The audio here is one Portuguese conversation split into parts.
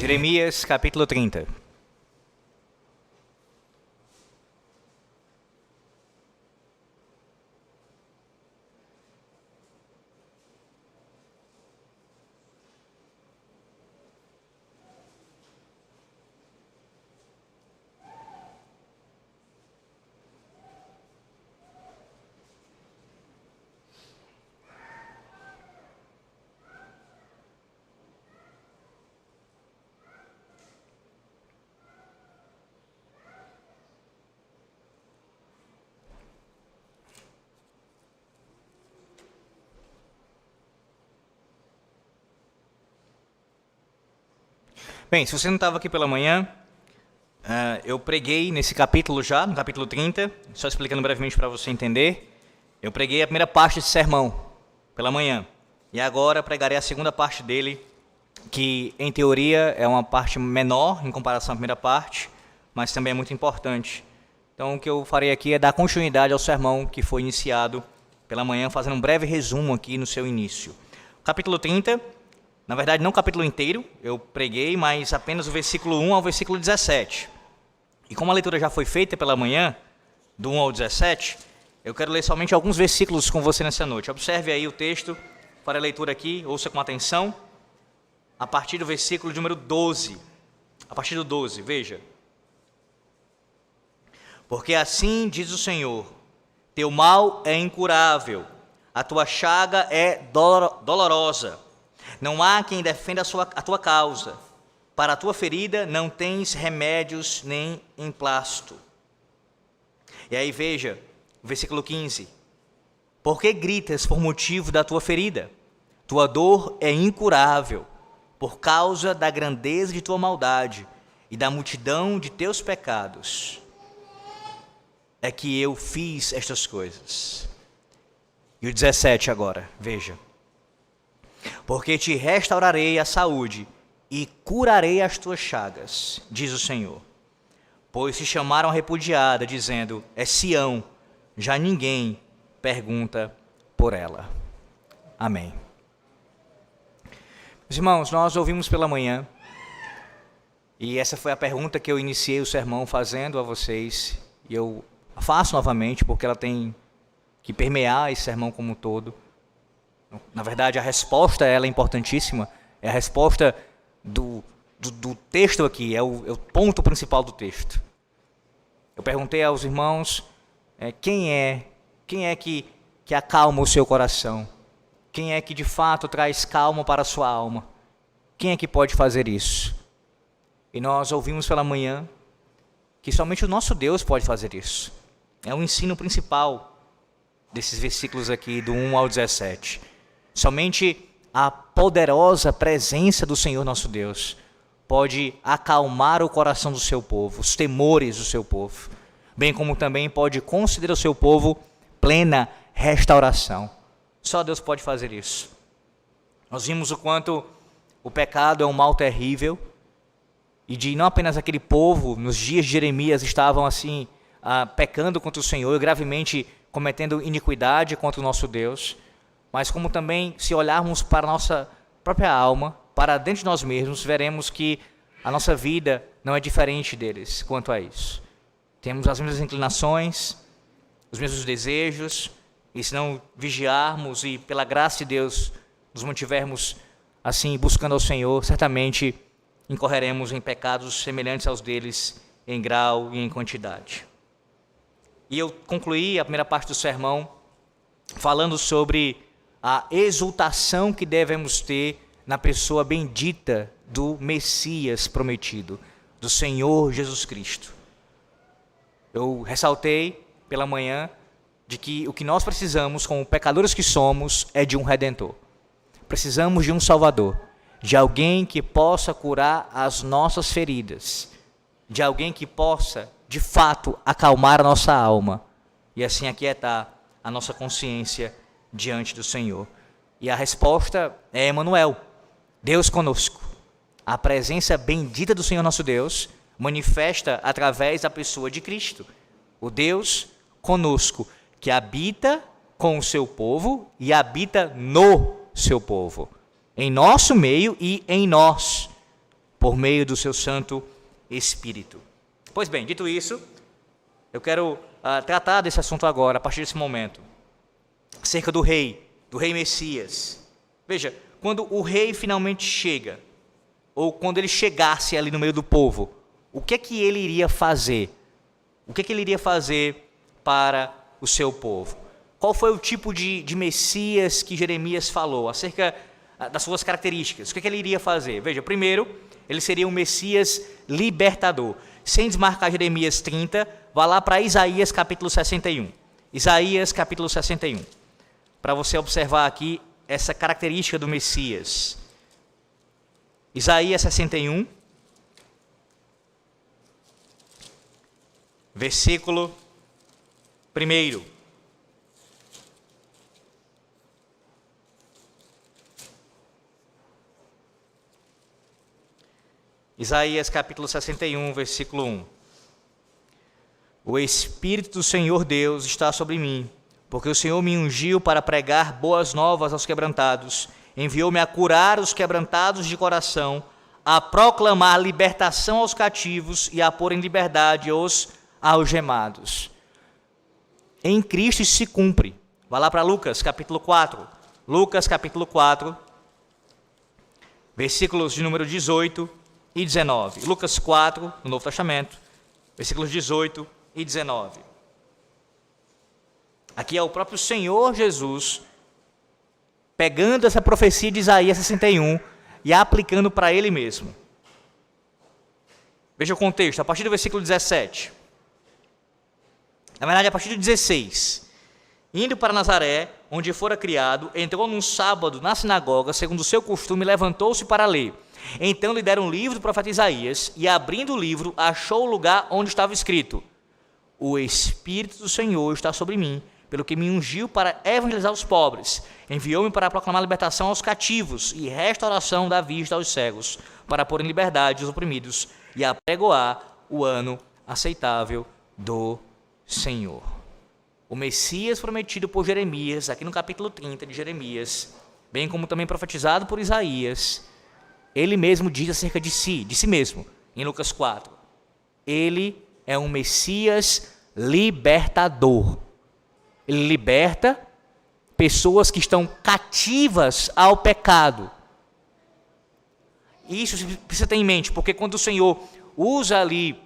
Jeremias capítulo 30. Bem, se você não estava aqui pela manhã, eu preguei nesse capítulo já, no capítulo 30, só explicando brevemente para você entender. Eu preguei a primeira parte desse sermão pela manhã, e agora pregarei a segunda parte dele, que em teoria é uma parte menor em comparação à primeira parte, mas também é muito importante. Então o que eu farei aqui é dar continuidade ao sermão que foi iniciado pela manhã, fazendo um breve resumo aqui no seu início. Capítulo 30... Na verdade, não o capítulo inteiro, eu preguei, mas apenas o versículo 1 ao versículo 17. E como a leitura já foi feita pela manhã, do 1 ao 17, eu quero ler somente alguns versículos com você nessa noite. Observe aí o texto para a leitura aqui, ouça com atenção, a partir do versículo número 12. A partir do 12, veja. Porque assim diz o Senhor, teu mal é incurável, a tua chaga é dolorosa. Não há quem defenda a tua causa. Para a tua ferida não tens remédios nem emplasto. E aí veja, versículo 15. Por que gritas por motivo da tua ferida? Tua dor é incurável, por causa da grandeza de tua maldade e da multidão de teus pecados. É que eu fiz estas coisas. E o 17 agora, veja. Porque te restaurarei a saúde e curarei as tuas chagas, diz o Senhor. Pois se chamaram a repudiada, dizendo, é Sião, já ninguém pergunta por ela. Amém. Meus irmãos, nós ouvimos pela manhã, e essa foi a pergunta que eu iniciei o sermão fazendo a vocês, e eu a faço novamente, porque ela tem que permear esse sermão como um todo. Na verdade, a resposta ela é importantíssima, é a resposta do texto aqui, é o ponto principal do texto. Eu perguntei aos irmãos quem é que acalma o seu coração, quem é que de fato traz calma para a sua alma, quem é que pode fazer isso? E nós ouvimos pela manhã que somente o nosso Deus pode fazer isso. É o ensino principal desses versículos aqui, do 1 ao 17. Somente a poderosa presença do Senhor nosso Deus pode acalmar o coração do seu povo, os temores do seu povo, bem como também pode conceder ao seu povo plena restauração. Só Deus pode fazer isso. Nós vimos o quanto o pecado é um mal terrível, e de não apenas aquele povo, nos dias de Jeremias, estavam assim, pecando contra o Senhor, gravemente cometendo iniquidade contra o nosso Deus, mas como também, se olharmos para a nossa própria alma, para dentro de nós mesmos, veremos que a nossa vida não é diferente deles quanto a isso. Temos as mesmas inclinações, os mesmos desejos, e se não vigiarmos e, pela graça de Deus, nos mantivermos assim, buscando ao Senhor, certamente incorreremos em pecados semelhantes aos deles, em grau e em quantidade. E eu concluí a primeira parte do sermão falando sobre a exultação que devemos ter na pessoa bendita do Messias prometido, do Senhor Jesus Cristo. Eu ressaltei pela manhã de que o que nós precisamos, como pecadores que somos, é de um Redentor. Precisamos de um Salvador, de alguém que possa curar as nossas feridas, de alguém que possa, de fato, acalmar a nossa alma e assim aquietar a nossa consciência diante do Senhor. E a resposta é Emanuel, Deus conosco. A presença bendita do Senhor nosso Deus manifesta através da pessoa de Cristo, o Deus conosco, que habita com o seu povo e habita no seu povo, em nosso meio e em nós. por meio do seu Santo Espírito. Pois bem, dito isso, eu quero tratar desse assunto agora, a partir desse momento, acerca do rei Messias. Veja, quando o rei finalmente chega, ou quando ele chegasse ali no meio do povo, o que é que ele iria fazer? O que é que ele iria fazer para o seu povo? Qual foi o tipo de Messias que Jeremias falou, acerca das suas características? O que é que ele iria fazer? Veja, primeiro, ele seria um Messias libertador. Sem desmarcar Jeremias 30, vá lá para Isaías capítulo 61. Isaías capítulo 61. Para você observar aqui essa característica do Messias. Isaías 61, versículo 1. Isaías capítulo 61, versículo 1. O Espírito do Senhor Deus está sobre mim, porque o Senhor me ungiu para pregar boas novas aos quebrantados, enviou-me a curar os quebrantados de coração, a proclamar libertação aos cativos e a pôr em liberdade os algemados. Em Cristo isso se cumpre. Vá lá para Lucas capítulo 4. Lucas capítulo 4, versículos de número 18 e 19. Lucas 4, no Novo Testamento, versículos 18 e 19. Aqui é o próprio Senhor Jesus pegando essa profecia de Isaías 61 e a aplicando para ele mesmo. Veja o contexto, a partir do versículo 17. Na verdade, a partir do 16. Indo para Nazaré, onde fora criado, entrou num sábado na sinagoga, segundo o seu costume, levantou-se para ler. Então lhe deram um livro do profeta Isaías, e abrindo o livro, achou o lugar onde estava escrito: O Espírito do Senhor está sobre mim, pelo que me ungiu para evangelizar os pobres, enviou-me para proclamar libertação aos cativos e restauração da vista aos cegos, para pôr em liberdade os oprimidos e apregoar o ano aceitável do Senhor. O Messias prometido por Jeremias, aqui no capítulo 30 de Jeremias, bem como também profetizado por Isaías, ele mesmo diz acerca de si mesmo, em Lucas 4. Ele é um Messias libertador. Ele liberta pessoas que estão cativas ao pecado. E isso precisa ter em mente, porque quando o Senhor usa ali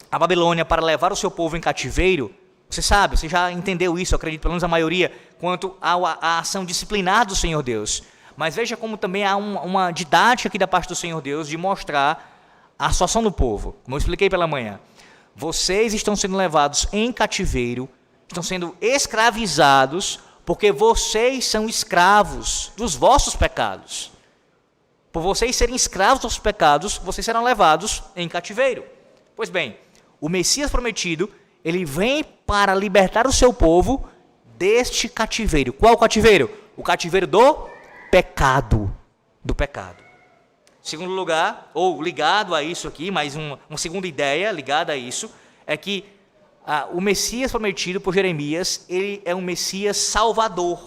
a Babilônia para levar o seu povo em cativeiro, você sabe, você já entendeu isso, eu acredito, pelo menos a maioria, quanto à ação disciplinar do Senhor Deus. Mas veja como também há uma didática aqui da parte do Senhor Deus de mostrar a situação do povo. Como eu expliquei pela manhã, vocês estão sendo levados em cativeiro, estão sendo escravizados, porque vocês são escravos dos vossos pecados. Por vocês serem escravos dos pecados, vocês serão levados em cativeiro. Pois bem, o Messias prometido, ele vem para libertar o seu povo deste cativeiro. Qual cativeiro? O cativeiro do pecado. Do pecado. Segundo lugar, ou ligado a isso aqui, mais uma segunda ideia ligada a isso, é que o Messias prometido por Jeremias, ele é um Messias salvador.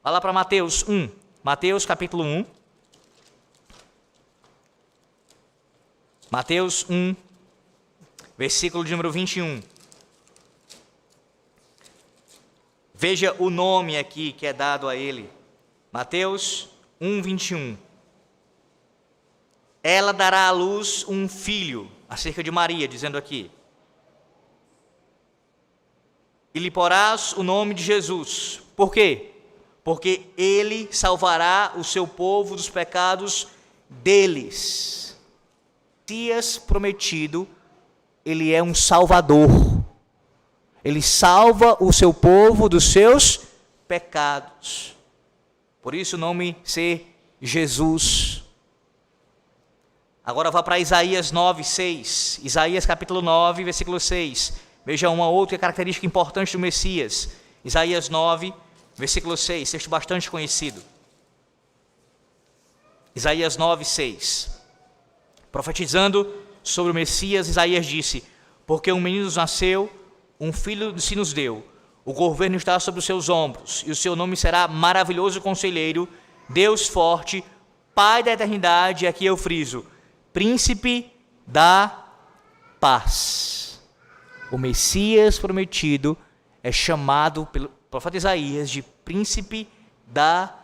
Vai lá para Mateus 1. Mateus capítulo 1. Mateus 1, versículo de número 21. Veja o nome aqui que é dado a ele. Mateus 1, 21. Ela dará à luz um filho, acerca de Maria, dizendo aqui. E lhe porás o nome de Jesus. Por quê? Porque ele salvará o seu povo dos pecados deles. O Messias prometido, ele é um salvador. Ele salva o seu povo dos seus pecados. Por isso o nome ser Jesus. Agora vá para Isaías 9, 6. Isaías capítulo 9, versículo 6. Veja uma outra característica importante do Messias. Isaías 9, versículo 6. Texto bastante conhecido. Isaías 9, 6. Profetizando sobre o Messias, Isaías disse: Porque um menino nos nasceu, um filho se nos deu, o governo está sobre os seus ombros, e o seu nome será Maravilhoso Conselheiro, Deus Forte, Pai da eternidade, aqui eu friso, príncipe da paz. O Messias prometido é chamado pelo profeta Isaías de príncipe da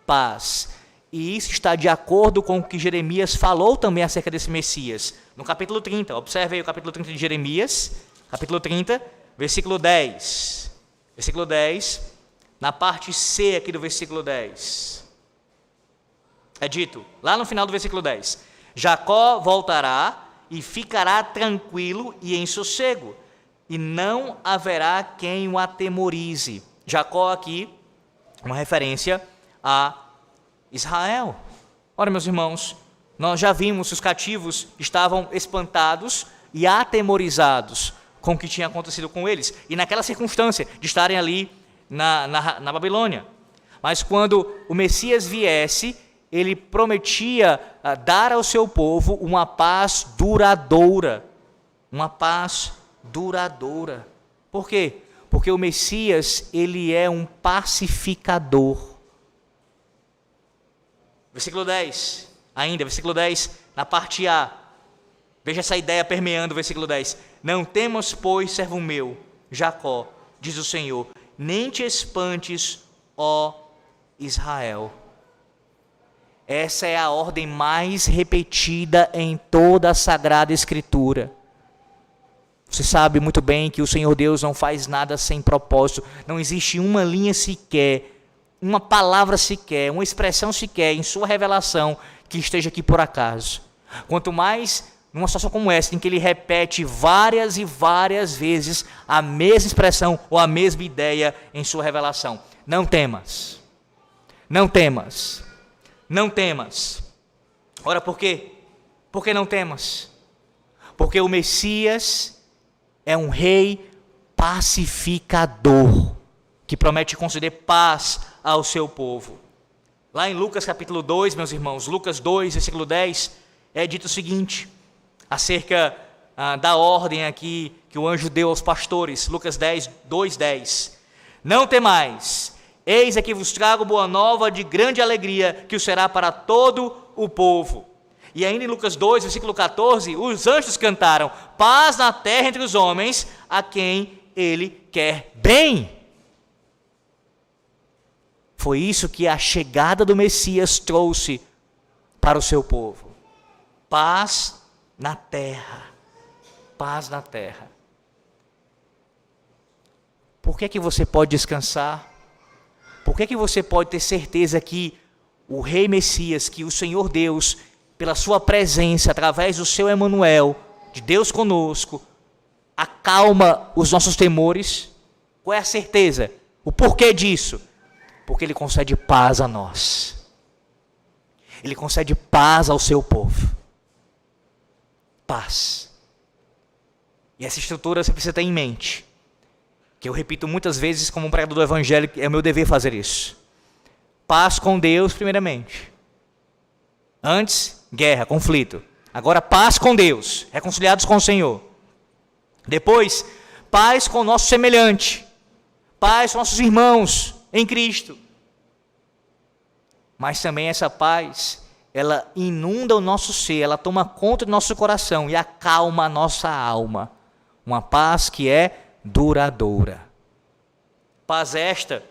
paz. E isso está de acordo com o que Jeremias falou também acerca desse Messias. No capítulo 30, observe aí o capítulo 30 de Jeremias, capítulo 30, versículo 10. Versículo 10, na parte C aqui do versículo 10. É dito, lá no final do versículo 10, Jacó voltará e ficará tranquilo e em sossego, e não haverá quem o atemorize. Jacó aqui, uma referência a Israel. Ora, meus irmãos, nós já vimos que os cativos estavam espantados e atemorizados com o que tinha acontecido com eles, e naquela circunstância de estarem ali na Babilônia. Mas quando o Messias viesse, ele prometia dar ao seu povo uma paz duradoura. Uma paz duradoura. Por quê? Porque o Messias, ele é um pacificador. Versículo 10, ainda, versículo 10, na parte A. Veja essa ideia permeando o versículo 10. Não temas, pois, servo meu, Jacó, diz o Senhor, nem te espantes, ó Israel. Essa é a ordem mais repetida em toda a Sagrada Escritura. Você sabe muito bem que o Senhor Deus não faz nada sem propósito. Não existe uma linha sequer, uma palavra sequer, uma expressão sequer em sua revelação que esteja aqui por acaso. Quanto mais numa situação como essa, em que ele repete várias e várias vezes a mesma expressão ou a mesma ideia em sua revelação. Não temas. Não temas. Não temas. Ora, por quê? Por que não temas? Porque o Messias é um rei pacificador, que promete conceder paz ao seu povo. Lá em Lucas capítulo 2, meus irmãos, Lucas 2, versículo 10, é dito o seguinte, acerca da ordem aqui que o anjo deu aos pastores, Lucas 10, 2, 10. Não temais, eis aqui vos trago boa nova de grande alegria, que o será para todo o povo. E ainda em Lucas 2, versículo 14, os anjos cantaram, paz na terra entre os homens, a quem ele quer bem. Foi isso que a chegada do Messias trouxe para o seu povo. Paz na terra. Paz na terra. Por que que você pode descansar? Por que que você pode ter certeza que o Rei Messias, que o Senhor Deus, pela sua presença, através do seu Emanuel, de Deus conosco, acalma os nossos temores? Qual é a certeza? O porquê disso? Porque Ele concede paz a nós. Ele concede paz ao seu povo. Paz. E essa estrutura você precisa ter em mente. Que eu repito muitas vezes como um pregador do Evangelho, é o meu dever fazer isso. Paz com Deus, primeiramente. Antes, guerra, conflito. Agora, paz com Deus, reconciliados com o Senhor. Depois, paz com o nosso semelhante. Paz com nossos irmãos em Cristo. Mas também essa paz, ela inunda o nosso ser, ela toma conta do nosso coração e acalma a nossa alma. Uma paz que é duradoura. Paz esta,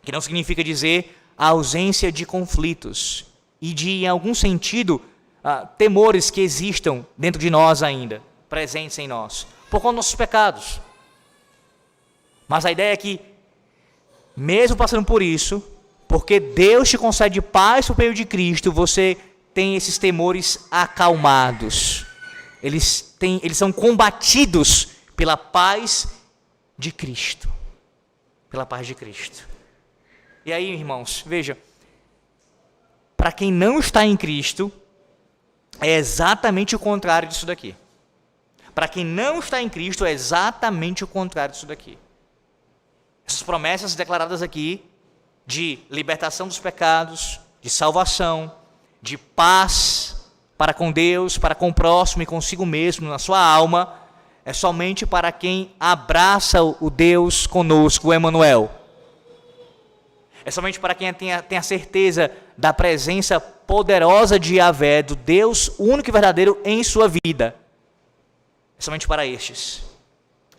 que não significa dizer a ausência de conflitos e de, em algum sentido, temores que existam dentro de nós ainda, presentes em nós, por conta dos nossos pecados. Mas a ideia é que, mesmo passando por isso, porque Deus te concede paz por meio de Cristo, você tem esses temores acalmados. Eles são combatidos pela paz de Cristo. Pela paz de Cristo. E aí, irmãos, veja, para quem não está em Cristo, é exatamente o contrário disso daqui. Para quem não está em Cristo, é exatamente o contrário disso daqui. Essas promessas declaradas aqui, de libertação dos pecados, de salvação, de paz para com Deus, para com o próximo e consigo mesmo, na sua alma, é somente para quem abraça o Deus conosco, o Emanuel. É somente para quem tem a certeza da presença poderosa de Yahvé, do Deus único e verdadeiro em sua vida. É somente para estes.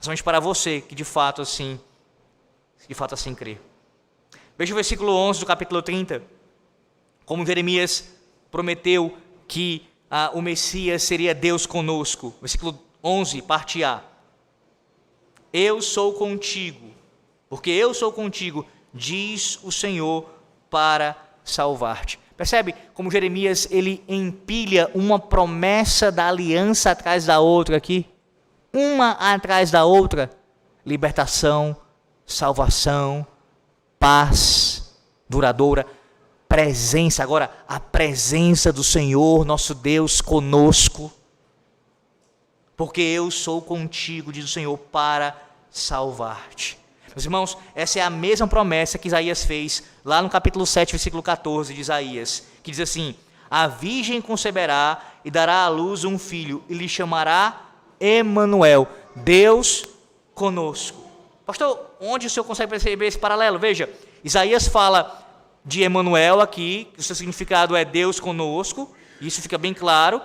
É somente para você que de fato assim crê. Veja o versículo 11 do capítulo 30. Como Jeremias prometeu que o Messias seria Deus conosco. Versículo 11, parte A. Eu sou contigo, porque eu sou contigo, diz o Senhor, para salvar-te. Percebe como Jeremias ele empilha uma promessa da aliança atrás da outra aqui? Uma atrás da outra. Libertação, salvação, paz duradoura, presença. Agora, a presença do Senhor, nosso Deus, conosco. Porque eu sou contigo, diz o Senhor, para salvar-te. Meus irmãos, essa é a mesma promessa que Isaías fez lá no capítulo 7, versículo 14 de Isaías, que diz assim: a virgem conceberá e dará à luz um filho, e lhe chamará Emanuel, Deus conosco. Pastor, onde o senhor consegue perceber esse paralelo? Veja, Isaías fala de Emanuel aqui, que o seu significado é Deus conosco, isso fica bem claro,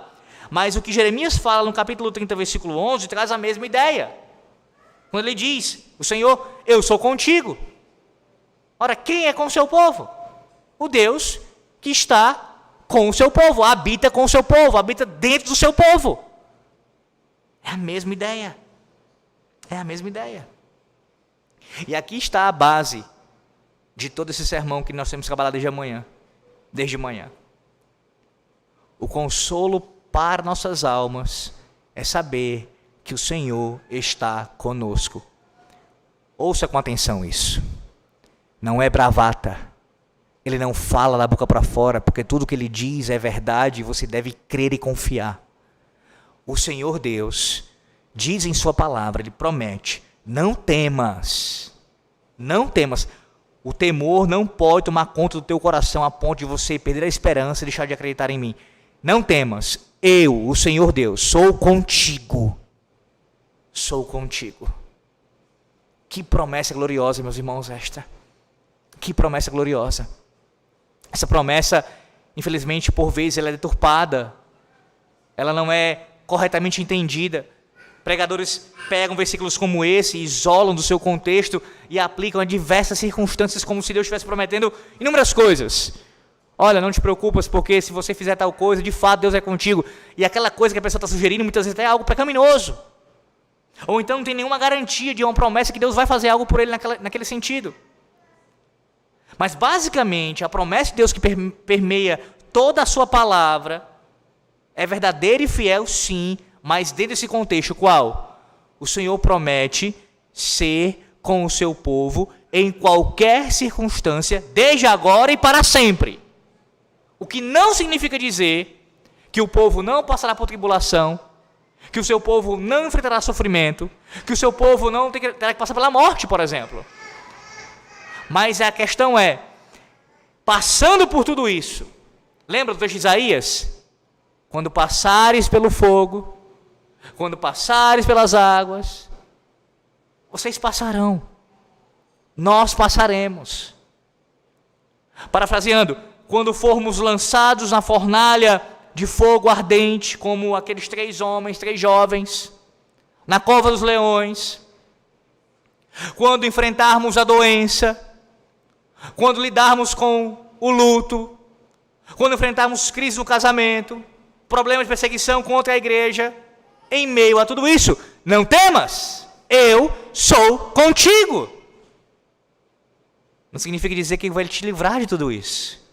mas o que Jeremias fala no capítulo 30, versículo 11, traz a mesma ideia. Quando ele diz, o Senhor, eu sou contigo. Ora, quem é com o seu povo? O Deus que está com o seu povo, habita com o seu povo, habita dentro do seu povo. É a mesma ideia. É a mesma ideia. E aqui está a base de todo esse sermão que nós temos trabalhado desde manhã. O consolo para nossas almas é saber que o Senhor está conosco. Ouça com atenção isso. Não é bravata. Ele não fala da boca para fora, porque tudo que ele diz é verdade e você deve crer e confiar. O Senhor Deus diz em sua palavra, ele promete, não temas. Não temas. O temor não pode tomar conta do teu coração a ponto de você perder a esperança e deixar de acreditar em mim. Não temas. Eu, o Senhor Deus, sou contigo. Sou contigo. Que promessa gloriosa, meus irmãos, esta. Que promessa gloriosa. Essa promessa, infelizmente, por vezes, ela é deturpada. Ela não é corretamente entendida. Pregadores pegam versículos como esse, isolam do seu contexto e aplicam a diversas circunstâncias como se Deus estivesse prometendo inúmeras coisas. Olha, não te preocupas, porque se você fizer tal coisa, de fato Deus é contigo. E aquela coisa que a pessoa está sugerindo, muitas vezes é algo pecaminoso. Ou então não tem nenhuma garantia de uma promessa que Deus vai fazer algo por ele naquele sentido. Mas basicamente, a promessa de Deus que permeia toda a sua palavra é verdadeira e fiel, sim, mas dentro desse contexto, qual? O Senhor promete ser com o seu povo em qualquer circunstância, desde agora e para sempre. O que não significa dizer que o povo não passará por tribulação, que o seu povo não enfrentará sofrimento, que o seu povo não terá que passar pela morte, por exemplo. Mas a questão é, passando por tudo isso, lembra do texto de Isaías? Quando passares pelo fogo, quando passares pelas águas, vocês passarão, nós passaremos. Parafraseando, quando formos lançados na fornalha de fogo ardente, como aqueles 3 homens, 3 jovens, na cova dos leões, quando enfrentarmos a doença, quando lidarmos com o luto, quando enfrentarmos crise no casamento, problemas de perseguição contra a igreja, em meio a tudo isso, não temas, eu sou contigo. Não significa dizer que Ele vai te livrar de tudo isso.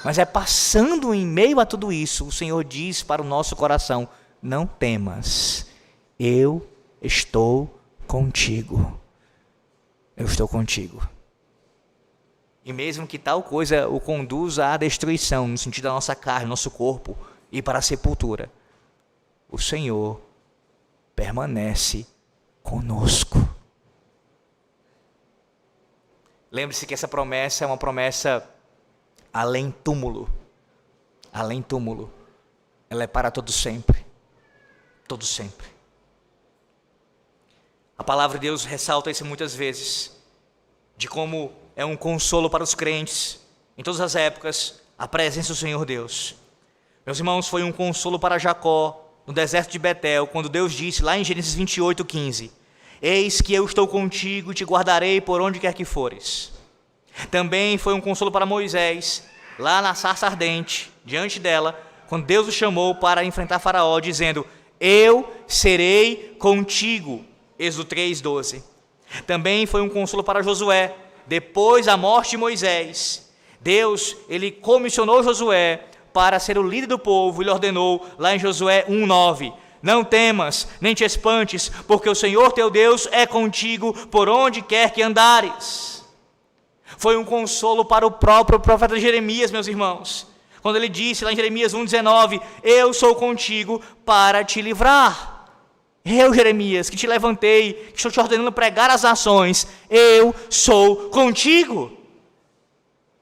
Mas é passando em meio a tudo isso, o Senhor diz para o nosso coração, não temas, eu estou contigo. Eu estou contigo. E mesmo que tal coisa o conduza à destruição, no sentido da nossa carne, nosso corpo, e para a sepultura, o Senhor permanece conosco. Lembre-se que essa promessa é uma promessa além túmulo. Além túmulo. Ela é para todo sempre. Todo sempre. A palavra de Deus ressalta isso muitas vezes. De como é um consolo para os crentes, em todas as épocas, a presença do Senhor Deus. Meus irmãos, foi um consolo para Jacó, no deserto de Betel, quando Deus disse, lá em Gênesis 28:15, eis que eu estou contigo e te guardarei por onde quer que fores. Também foi um consolo para Moisés, lá na sarça ardente, diante dela, quando Deus o chamou para enfrentar Faraó, dizendo, eu serei contigo. Êxodo 3:12. Também foi um consolo para Josué, depois da morte de Moisés. Deus, ele comissionou Josué para ser o líder do povo, e lhe ordenou, lá em Josué 1:9, não temas, nem te espantes, porque o Senhor teu Deus é contigo por onde quer que andares. Foi um consolo para o próprio profeta Jeremias, meus irmãos, quando ele disse lá em Jeremias 1:19, eu sou contigo para te livrar. Eu, Jeremias, que te levantei, que estou te ordenando pregar as nações, eu sou contigo.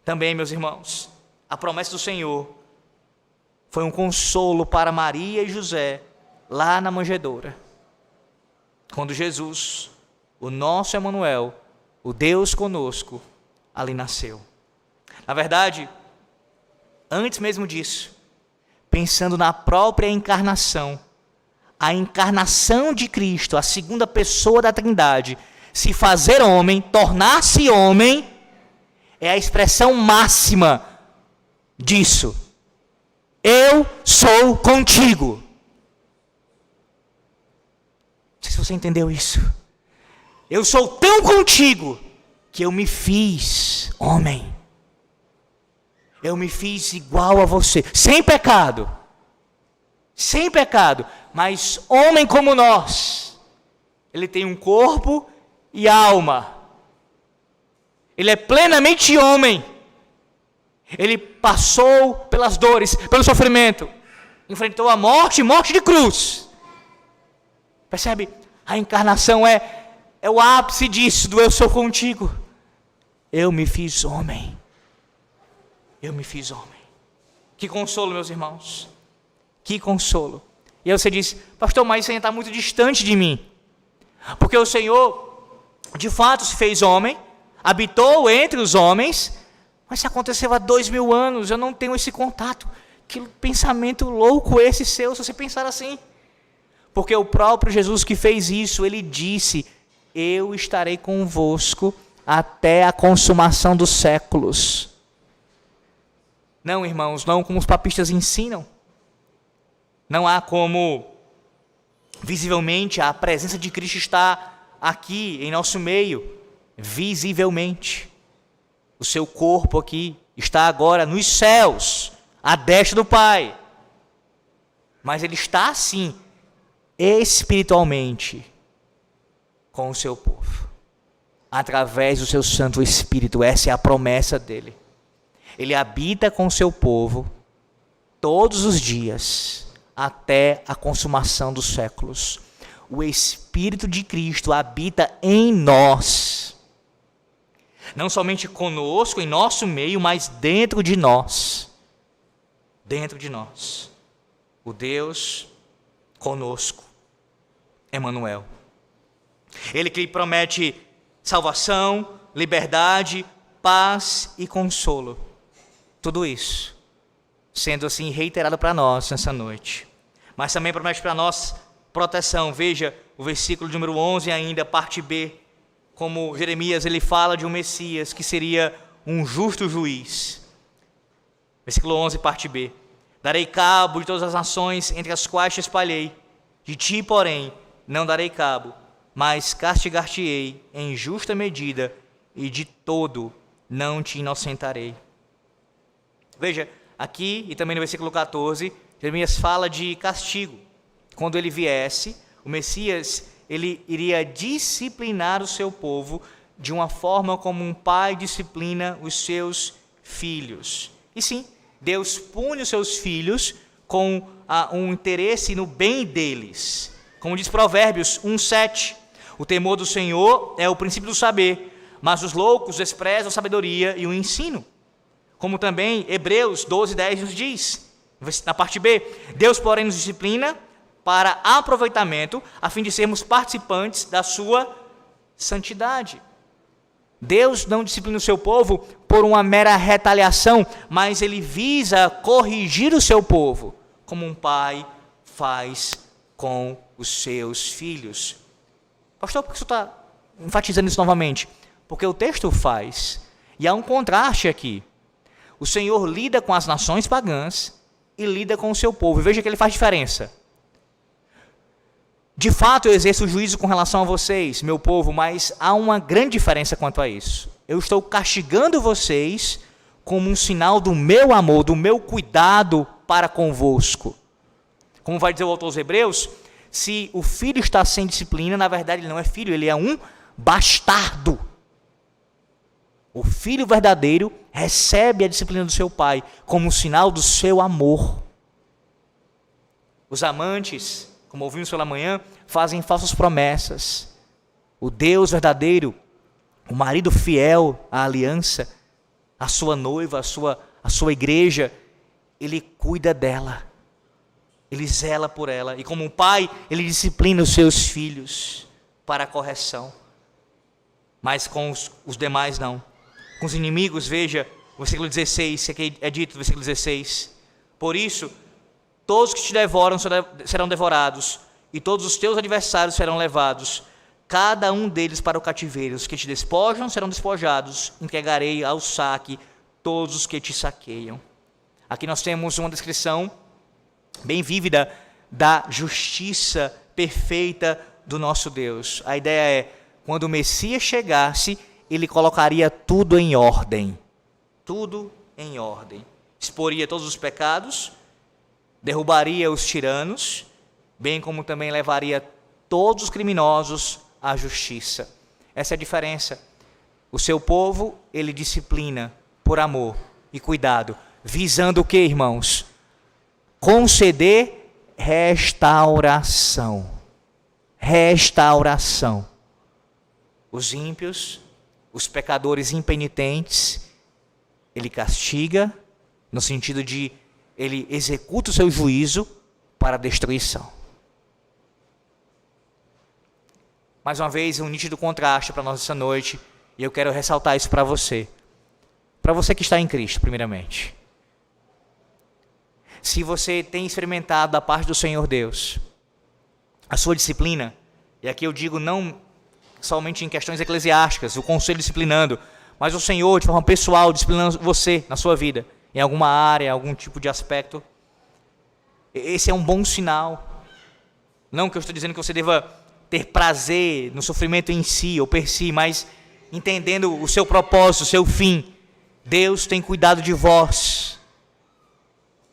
Também, meus irmãos, a promessa do Senhor foi um consolo para Maria e José, lá na manjedoura, quando Jesus, o nosso Emanuel, o Deus conosco, ali nasceu. Na verdade, antes mesmo disso, pensando na própria encarnação, a encarnação de Cristo, a segunda pessoa da Trindade, se fazer homem, tornar-se homem, é a expressão máxima disso. Eu sou contigo. Não sei se você entendeu isso. Eu sou tão contigo que eu me fiz homem. Eu me fiz igual a você, sem pecado, mas homem como nós. Ele tem um corpo e alma. Ele é plenamente homem. Ele passou pelas dores, pelo sofrimento, enfrentou a morte de cruz. Percebe? A encarnação é o ápice disso, do eu sou contigo. Eu me fiz homem. Eu me fiz homem. Que consolo, meus irmãos. Que consolo. E aí você diz, pastor, mas isso ainda está muito distante de mim. Porque o Senhor, de fato, se fez homem, habitou entre os homens, mas isso aconteceu há 2000 anos, eu não tenho esse contato. Que pensamento louco esse seu, se você pensar assim. Porque o próprio Jesus que fez isso, ele disse, eu estarei convosco até a consumação dos séculos. Não, irmãos, não como os papistas ensinam. Não há como, visivelmente, a presença de Cristo está aqui em nosso meio, visivelmente. O seu corpo aqui está agora nos céus, à destra do Pai. Mas ele está, sim, espiritualmente, com o seu povo. Através do seu Santo Espírito, essa é a promessa dele. Ele habita com o seu povo todos os dias, até a consumação dos séculos. O Espírito de Cristo habita em nós. Não somente conosco, em nosso meio, mas dentro de nós. Dentro de nós. O Deus conosco, Emanuel. Ele que promete salvação, liberdade, paz e consolo. Tudo isso sendo assim reiterado para nós nessa noite. Mas também promete para nós proteção. Veja o versículo número 11 ainda, parte B. Como Jeremias, ele fala de um Messias que seria um justo juiz. Versículo 11, parte B. Darei cabo de todas as nações entre as quais te espalhei. De ti, porém, não darei cabo, mas castigar-te-ei em justa medida e de todo não te inocentarei. Veja, aqui e também no versículo 14, Jeremias fala de castigo. Quando ele viesse, o Messias, ele iria disciplinar o seu povo de uma forma como um pai disciplina os seus filhos. E sim, Deus pune os seus filhos com um interesse no bem deles. Como diz Provérbios 1:7, o temor do Senhor é o princípio do saber, mas os loucos desprezam a sabedoria e o ensino. Como também Hebreus 12:10 nos diz, na parte B, Deus, porém, nos disciplina para aproveitamento, a fim de sermos participantes da sua santidade. Deus não disciplina o seu povo por uma mera retaliação, mas ele visa corrigir o seu povo, como um pai faz com os seus filhos. Pastor, por que você está enfatizando isso novamente? Porque o texto faz, e há um contraste aqui. O Senhor lida com as nações pagãs e lida com o seu povo. E veja que ele faz diferença. De fato, eu exerço juízo com relação a vocês, meu povo, mas há uma grande diferença quanto a isso. Eu estou castigando vocês como um sinal do meu amor, do meu cuidado para convosco. Como vai dizer o autor aos Hebreus, se o filho está sem disciplina, na verdade ele não é filho, ele é um bastardo. O filho verdadeiro recebe a disciplina do seu pai como um sinal do seu amor. Os amantes, como ouvimos pela manhã, fazem falsas promessas. O Deus verdadeiro, o marido fiel à aliança, a sua noiva, a sua igreja, ele cuida dela. Ele zela por ela. E como um pai, ele disciplina os seus filhos para a correção. Mas com os demais não. Com os inimigos, veja, o versículo 16, que é dito no versículo 16. Por isso, todos que te devoram serão devorados, e todos os teus adversários serão levados, cada um deles para o cativeiro. Os que te despojam serão despojados, entregarei ao saque todos os que te saqueiam. Aqui nós temos uma descrição bem vívida da justiça perfeita do nosso Deus. A ideia é, quando o Messias chegasse, ele colocaria tudo em ordem. Tudo em ordem. Exporia todos os pecados, derrubaria os tiranos, bem como também levaria todos os criminosos à justiça. Essa é a diferença. O seu povo, ele disciplina por amor e cuidado, visando o que, irmãos? Conceder restauração. Restauração. Os ímpios, os pecadores impenitentes, ele castiga, no sentido de ele executa o seu juízo para a destruição. Mais uma vez, um nítido contraste para nós essa noite, e eu quero ressaltar isso para você. Para você que está em Cristo, primeiramente. Se você tem experimentado da parte do Senhor Deus a sua disciplina, e aqui eu digo não somente em questões eclesiásticas, o conselho disciplinando, mas o Senhor, de forma pessoal, disciplinando você na sua vida, em alguma área, algum tipo de aspecto, esse é um bom sinal. Não que eu estou dizendo que você deva ter prazer no sofrimento em si, ou per si, mas entendendo o seu propósito, o seu fim. Deus tem cuidado de vós,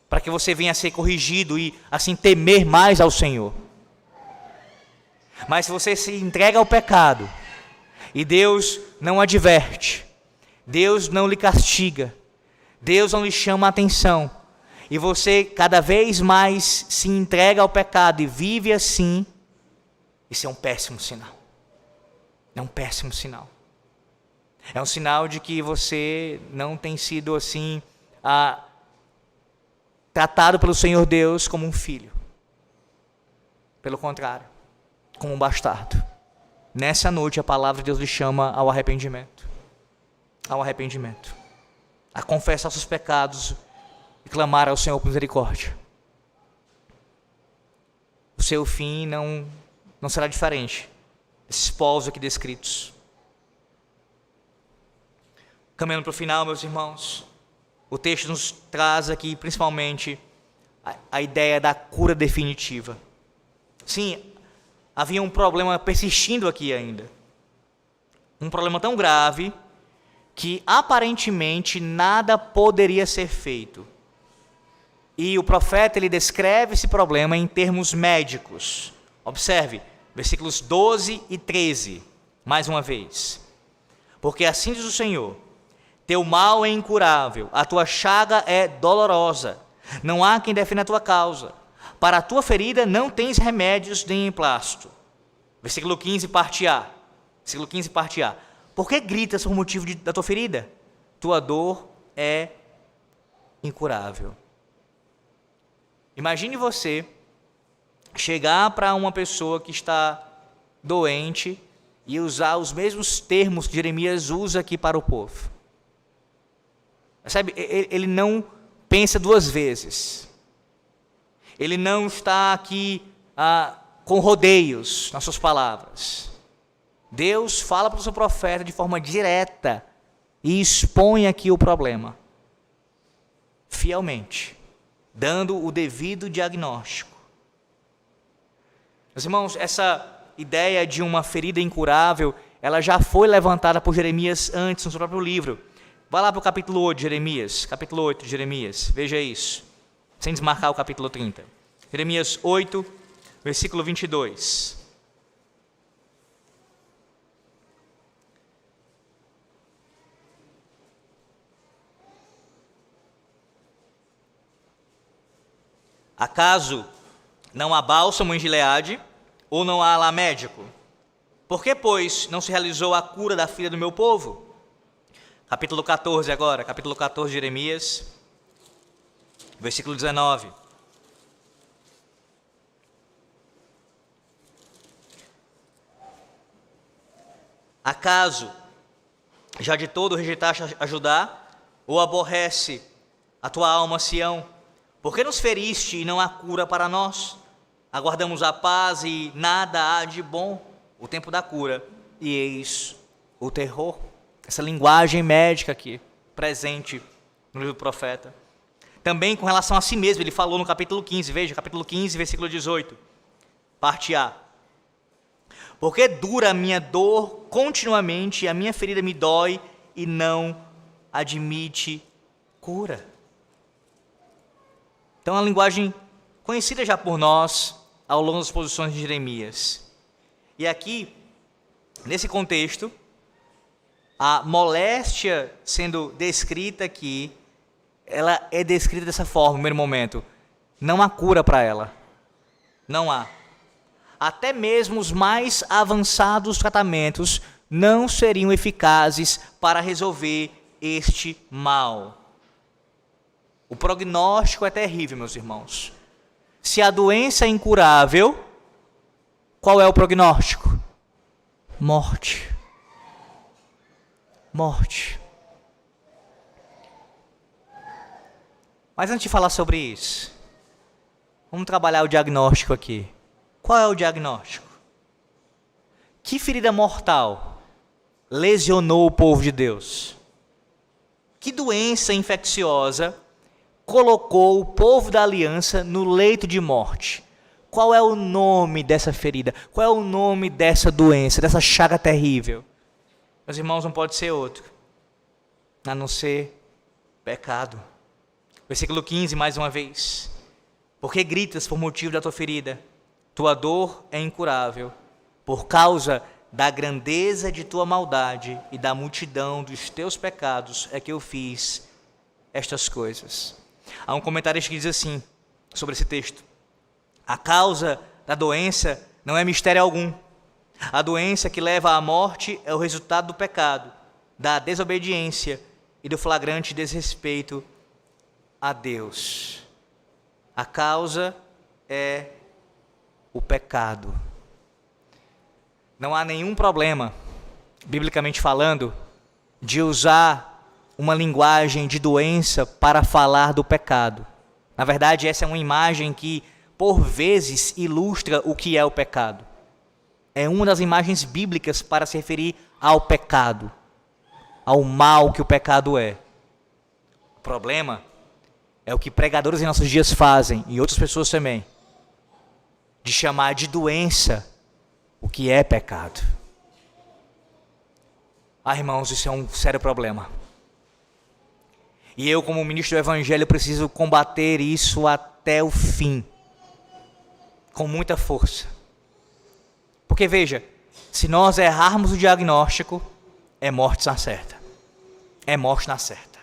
para que você venha a ser corrigido e assim temer mais ao Senhor. Mas se você se entrega ao pecado, e Deus não adverte, Deus não lhe castiga, Deus não lhe chama a atenção, e você cada vez mais se entrega ao pecado e vive assim, isso é um péssimo sinal. É um péssimo sinal. É um sinal de que você não tem sido assim, tratado pelo Senhor Deus como um filho. Pelo contrário, como um bastardo. Nessa noite a palavra de Deus lhe chama ao arrependimento. Ao arrependimento. A confessar seus pecados e clamar ao Senhor por misericórdia. O seu fim não será diferente desses povos aqui descritos. Caminhando para o final, meus irmãos, o texto nos traz aqui principalmente a ideia da cura definitiva. Sim, havia um problema persistindo aqui ainda. Um problema tão grave que aparentemente nada poderia ser feito. E o profeta ele descreve esse problema em termos médicos. Observe, versículos 12 e 13, mais uma vez. Porque assim diz o Senhor, teu mal é incurável, a tua chaga é dolorosa, não há quem defenda a tua causa. Para a tua ferida não tens remédios nem emplasto. Versículo 15, parte A. Versículo 15, parte A. Por que gritas por motivo da tua ferida? Tua dor é incurável. Imagine você chegar para uma pessoa que está doente e usar os mesmos termos que Jeremias usa aqui para o povo. Percebe? Ele não pensa duas vezes. Ele não está aqui com rodeios nas suas palavras. Deus fala para o seu profeta de forma direta e expõe aqui o problema, fielmente, dando o devido diagnóstico. Meus irmãos, essa ideia de uma ferida incurável, ela já foi levantada por Jeremias antes no seu próprio livro. Vá lá para o capítulo 8 de Jeremias, capítulo 8 de Jeremias, veja isso, sem desmarcar o capítulo 30. Jeremias 8, versículo 22. Acaso não há bálsamo em Gileade, ou não há lá médico? Por que, pois, não se realizou a cura da filha do meu povo? Capítulo 14 agora, capítulo 14 de Jeremias, versículo 19. Acaso já de todo rejeitaste a Judá, ou aborrece a tua alma, Sião? Por que nos feriste e não há cura para nós? Aguardamos a paz e nada há de bom, o tempo da cura, e eis o terror. Essa linguagem médica aqui, presente no livro do profeta. Também com relação a si mesmo, ele falou no capítulo 15, veja, capítulo 15, versículo 18, parte A. Porque dura a minha dor continuamente, e a minha ferida me dói e não admite cura. Então, é uma linguagem conhecida já por nós ao longo das exposições de Jeremias. E aqui, nesse contexto, a moléstia sendo descrita aqui, ela é descrita dessa forma, no primeiro momento. Não há cura para ela. Não há. Até mesmo os mais avançados tratamentos não seriam eficazes para resolver este mal. O prognóstico é terrível, meus irmãos. Se a doença é incurável, qual é o prognóstico? Morte. Morte. Mas antes de falar sobre isso, vamos trabalhar o diagnóstico aqui. Qual é o diagnóstico? Que ferida mortal lesionou o povo de Deus? Que doença infecciosa colocou o povo da aliança no leito de morte? Qual é o nome dessa ferida? Qual é o nome dessa doença, dessa chaga terrível? Meus irmãos, não pode ser outro, a não ser pecado. Versículo 15, mais uma vez. Porque gritas por motivo da tua ferida? Tua dor é incurável, por causa da grandeza de tua maldade e da multidão dos teus pecados é que eu fiz estas coisas. Há um comentarista que diz assim, sobre esse texto: a causa da doença não é mistério algum. A doença que leva à morte é o resultado do pecado, da desobediência e do flagrante desrespeito a Deus. A causa é o pecado. Não há nenhum problema, biblicamente falando, de usar uma linguagem de doença para falar do pecado. Na verdade, essa é uma imagem que, por vezes, ilustra o que é o pecado. É uma das imagens bíblicas para se referir ao pecado, ao mal que o pecado é. O problema é o que pregadores em nossos dias fazem, e outras pessoas também, de chamar de doença o que é pecado. Irmãos, isso é um sério problema. E eu, como ministro do Evangelho, preciso combater isso até o fim, com muita força. Porque veja, se nós errarmos o diagnóstico, é morte na certa. É morte na certa.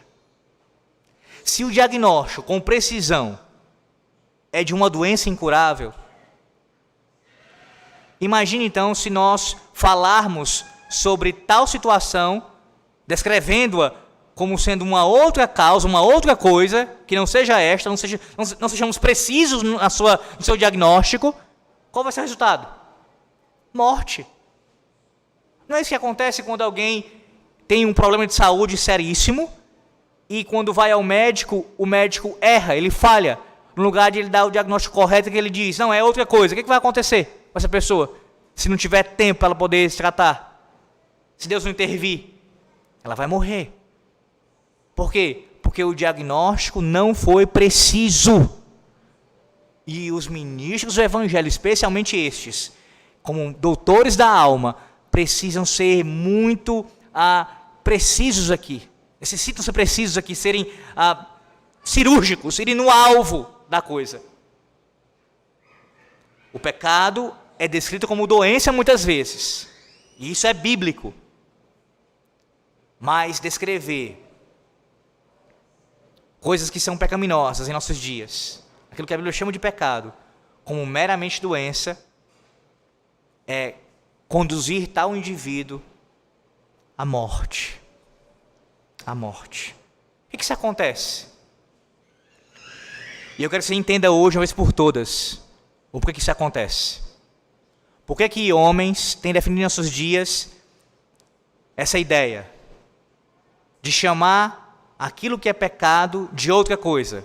Se o diagnóstico, com precisão, é de uma doença incurável, imagine então se nós falarmos sobre tal situação, descrevendo-a como sendo uma outra causa, uma outra coisa, que não seja esta, não sejamos precisos no seu diagnóstico, qual vai ser o resultado? Morte. Não é isso que acontece quando alguém tem um problema de saúde seríssimo e quando vai ao médico, o médico erra, ele falha. No lugar de ele dar o diagnóstico correto, que ele diz, não, é outra coisa. O que vai acontecer com essa pessoa? Se não tiver tempo para ela poder se tratar, se Deus não intervir, ela vai morrer. Por quê? Porque o diagnóstico não foi preciso. E os ministros do evangelho, especialmente estes, como doutores da alma, precisam ser muito precisos aqui. Necessitam ser precisos aqui, serem cirúrgicos, irem no alvo da coisa. O pecado é descrito como doença muitas vezes. E isso é bíblico. Mas descrever coisas que são pecaminosas em nossos dias, aquilo que a Bíblia chama de pecado, como meramente doença, é conduzir tal indivíduo à morte. À morte. O que isso acontece? E eu quero que você entenda hoje, uma vez por todas, o porquê que isso acontece. Por que homens têm definido em nossos dias essa ideia de chamar aquilo que é pecado de outra coisa?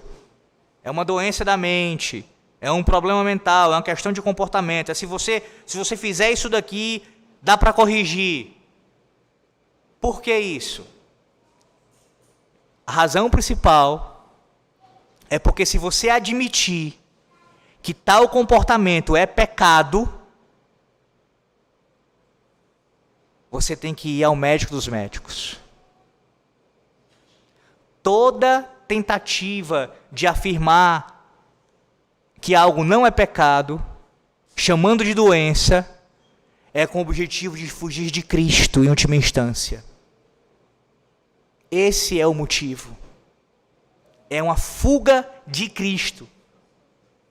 É uma doença da mente, é um problema mental, é uma questão de comportamento. É se você fizer isso daqui, dá para corrigir. Por que isso? A razão principal é porque se você admitir que tal comportamento é pecado, você tem que ir ao médico dos médicos. Toda tentativa de afirmar que algo não é pecado, chamando de doença, é com o objetivo de fugir de Cristo em última instância. Esse é o motivo. É uma fuga de Cristo.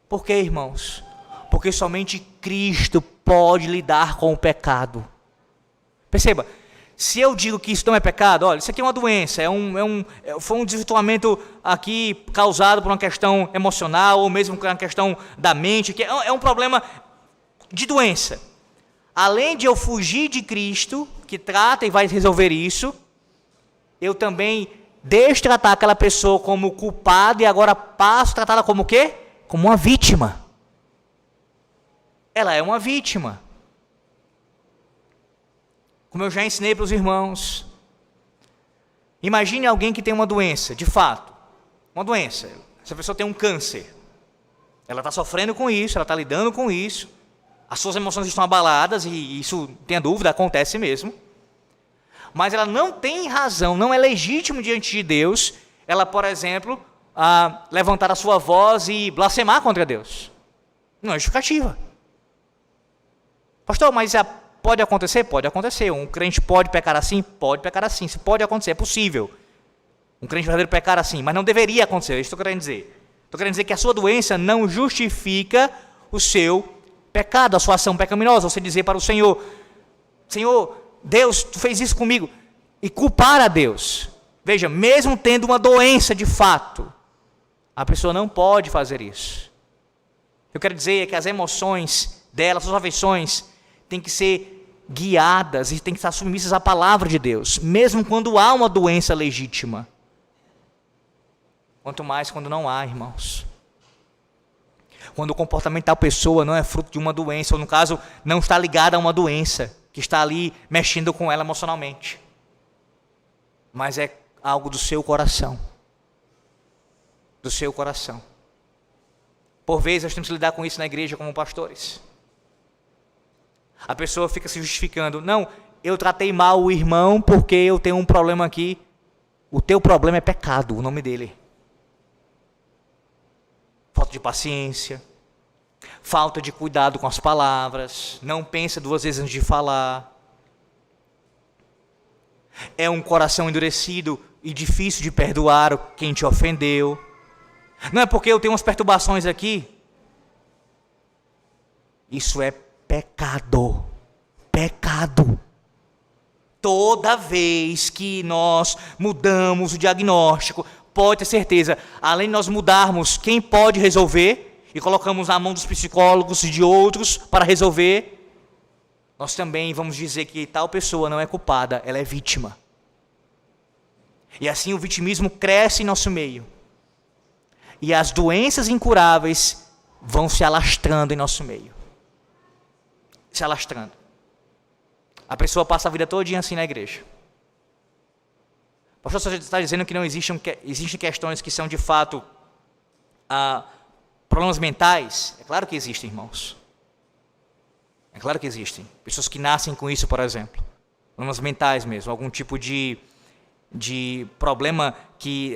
Por quê, irmãos? Porque somente Cristo pode lidar com o pecado. Perceba, se eu digo que isso não é pecado, olha, isso aqui é uma doença, foi um desvirtuamento aqui causado por uma questão emocional, ou mesmo por uma questão da mente, que é um problema de doença. Além de eu fugir de Cristo, que trata e vai resolver isso, eu também deixo tratar aquela pessoa como culpada e agora passo a tratá-la como o quê? Como uma vítima. Ela é uma vítima. Como eu já ensinei para os irmãos, imagine alguém que tem uma doença, de fato, uma doença. Essa pessoa tem um câncer. Ela está sofrendo com isso, ela está lidando com isso, as suas emoções estão abaladas, e isso, não tenha dúvida, acontece mesmo. Mas ela não tem razão, não é legítimo diante de Deus, ela, por exemplo, levantar a sua voz e blasfemar contra Deus. Não é justificativa. Pastor, mas pode acontecer? Pode acontecer. Um crente pode pecar assim? Pode pecar assim. Isso pode acontecer, é possível. Um crente verdadeiro pecar assim, mas não deveria acontecer, é isso que eu estou querendo dizer. Estou querendo dizer que a sua doença não justifica o seu pecado, a sua ação pecaminosa. Você dizer para o Senhor, Senhor, Deus, tu fez isso comigo, e culpar a Deus. Veja, mesmo tendo uma doença de fato, a pessoa não pode fazer isso. Eu quero dizer é que as emoções dela, suas afeições, têm que ser guiadas e têm que estar submissas à palavra de Deus, mesmo quando há uma doença legítima. Quanto mais quando não há, irmãos. Quando o comportamento da pessoa não é fruto de uma doença, ou no caso, não está ligado a uma doença, que está ali mexendo com ela emocionalmente. Mas é algo do seu coração. Do seu coração. Por vezes nós temos que lidar com isso na igreja como pastores. A pessoa fica se justificando. Não, eu tratei mal o irmão porque eu tenho um problema aqui. O teu problema é pecado, o nome dele. Falta de paciência. Falta de cuidado com as palavras, não pensa duas vezes antes de falar. É um coração endurecido e difícil de perdoar quem te ofendeu. Não é porque eu tenho umas perturbações aqui. Isso é pecado. Pecado. Toda vez que nós mudamos o diagnóstico, pode ter certeza, além de nós mudarmos quem pode resolver, e colocamos na mão dos psicólogos e de outros para resolver, nós também vamos dizer que tal pessoa não é culpada, ela é vítima. E assim o vitimismo cresce em nosso meio. E as doenças incuráveis vão se alastrando em nosso meio. Se alastrando. A pessoa passa a vida todinha assim na igreja. O pastor só está dizendo que não existem questões que são de fato problemas mentais. É claro que existem, irmãos. É claro que existem. Pessoas que nascem com isso, por exemplo. Problemas mentais mesmo. Algum tipo de problema que,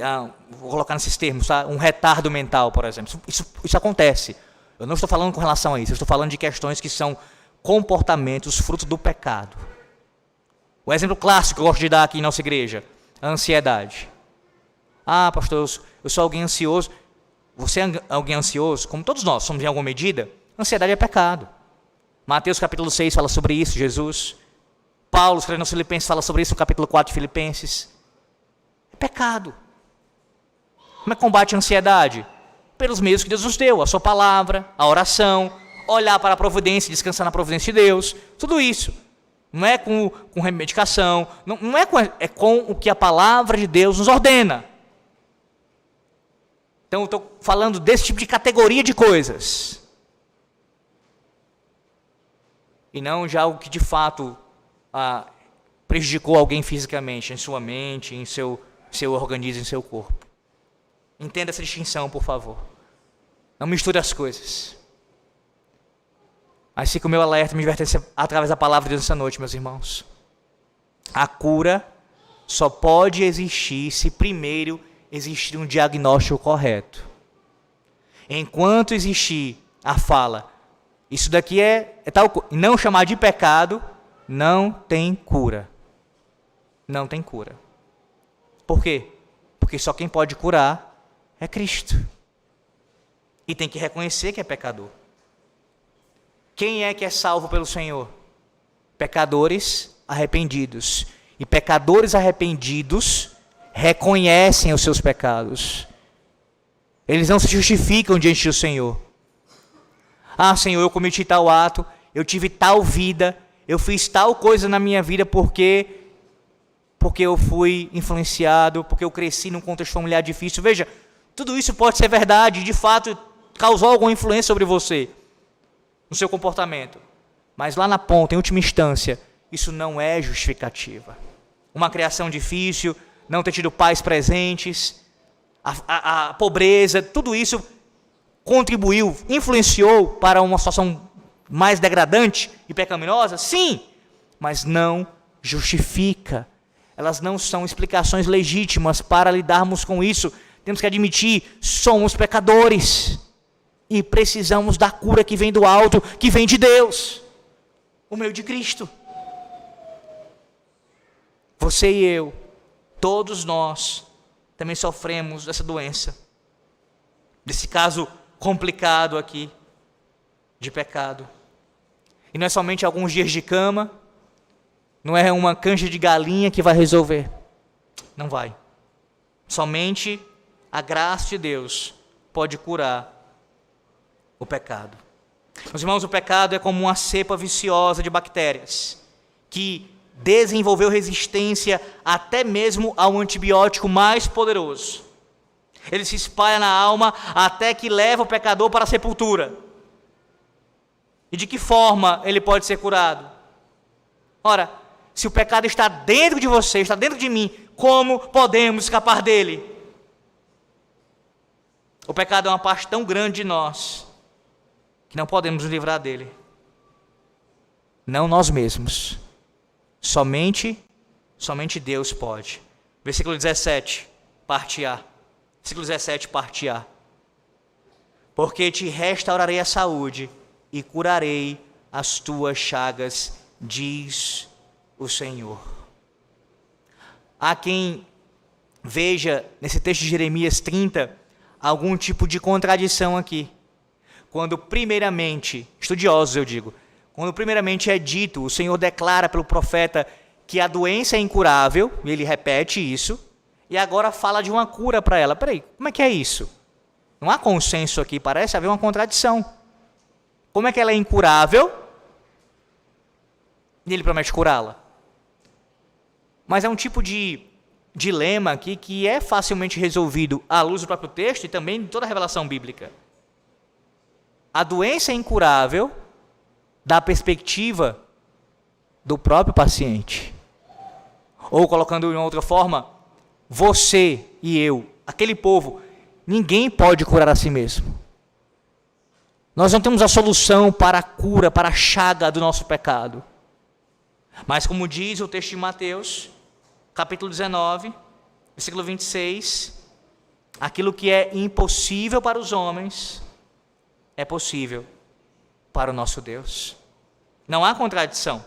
vou colocar nesses termos, tá? Um retardo mental, por exemplo. Isso acontece. Eu não estou falando com relação a isso. Eu estou falando de questões que são comportamentos fruto do pecado. O exemplo clássico que eu gosto de dar aqui em nossa igreja. A ansiedade. Pastor, eu sou alguém ansioso. Você é alguém ansioso? Como todos nós somos em alguma medida. Ansiedade é pecado. Mateus capítulo 6 fala sobre isso, Jesus. Paulo, escrevendo aos Filipenses, fala sobre isso no capítulo 4 de Filipenses. É pecado. Como é que combate a ansiedade? Pelos meios que Deus nos deu. A sua palavra, a oração, olhar para a providência, descansar na providência de Deus. Tudo isso. Não é com medicação, não é com o que a palavra de Deus nos ordena. Então eu estou falando desse tipo de categoria de coisas. E não já algo que de fato prejudicou alguém fisicamente, em sua mente, em seu organismo, em seu corpo. Entenda essa distinção, por favor. Não misture as coisas. Mas fica o meu alerta, minha advertência através da palavra de Deus essa noite, meus irmãos. A cura só pode existir se primeiro existir um diagnóstico correto. Enquanto existir a fala, isso daqui é tal coisa, não chamar de pecado, não tem cura. Não tem cura. Por quê? Porque só quem pode curar é Cristo. E tem que reconhecer que é pecador. Quem é que é salvo pelo Senhor? Pecadores arrependidos. E pecadores arrependidos reconhecem os seus pecados. Eles não se justificam diante do Senhor. Senhor, eu cometi tal ato, eu tive tal vida, eu fiz tal coisa na minha vida porque eu fui influenciado, porque eu cresci num contexto familiar difícil. Veja, tudo isso pode ser verdade, de fato causou alguma influência sobre você, no seu comportamento. Mas lá na ponta, em última instância, isso não é justificativa. Uma criação difícil, não ter tido pais presentes, a pobreza, tudo isso contribuiu, influenciou para uma situação mais degradante e pecaminosa? Sim, mas não justifica. Elas não são explicações legítimas para lidarmos com isso. Temos que admitir, somos pecadores e precisamos da cura que vem do alto, que vem de Deus, o meio de Cristo. Você e eu, todos nós, também sofremos dessa doença, desse caso complicado aqui, de pecado. E não é somente alguns dias de cama, não é uma canja de galinha que vai resolver. Não vai. Somente a graça de Deus pode curar o pecado. Meus irmãos, o pecado é como uma cepa viciosa de bactérias que desenvolveu resistência até mesmo ao antibiótico mais poderoso. Ele se espalha na alma até que leva o pecador para a sepultura. E de que forma ele pode ser curado? Ora, se o pecado está dentro de você, está dentro de mim, como podemos escapar dele? O pecado é uma parte tão grande de nós que não podemos nos livrar dele. Não nós mesmos. Somente Deus pode. Versículo 17, parte A. Versículo 17, parte A. Porque te restaurarei a saúde e curarei as tuas chagas, diz o Senhor. Há quem veja nesse texto de Jeremias 30 algum tipo de contradição aqui. Quando primeiramente, estudiosos eu digo, quando primeiramente é dito, o Senhor declara pelo profeta que a doença é incurável, e ele repete isso, e agora fala de uma cura para ela. Peraí, como é que é isso? Não há consenso aqui, parece haver uma contradição. Como é que ela é incurável E ele promete curá-la. Mas é um tipo de dilema aqui que é facilmente resolvido à luz do próprio texto e também de toda a revelação bíblica. A doença é incurável da perspectiva do próprio paciente. Ou colocando de uma outra forma, você e eu, aquele povo, ninguém pode curar a si mesmo. Nós não temos a solução para a cura, para a chaga do nosso pecado. Mas como diz o texto de Mateus, capítulo 19, versículo 26, aquilo que é impossível para os homens é possível para o nosso Deus. Não há contradição.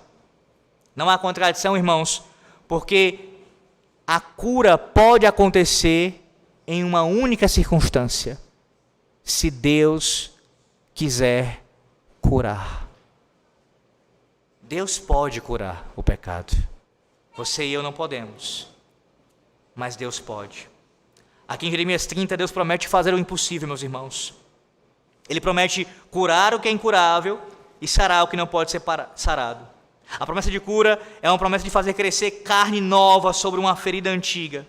Não há contradição, irmãos, porque a cura pode acontecer em uma única circunstância: se Deus quiser curar. Deus pode curar o pecado. Você e eu não podemos, mas Deus pode. Aqui em Jeremias 30, Deus promete fazer o impossível, meus irmãos. Ele promete curar o que é incurável e sarar o que não pode ser sarado. A promessa de cura é uma promessa de fazer crescer carne nova sobre uma ferida antiga.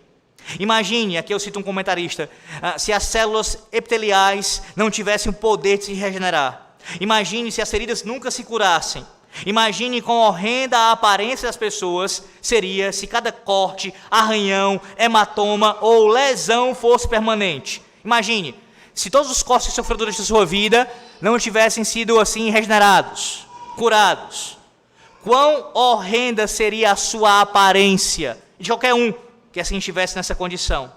Imagine, aqui eu cito um comentarista, se as células epiteliais não tivessem o poder de se regenerar. Imagine se as feridas nunca se curassem. Imagine quão horrenda a aparência das pessoas seria se cada corte, arranhão, hematoma ou lesão fosse permanente. Imagine se todos os cortes que sofreu durante a sua vida não tivessem sido assim regenerados, curados. Quão horrenda seria a sua aparência de qualquer um que assim estivesse nessa condição.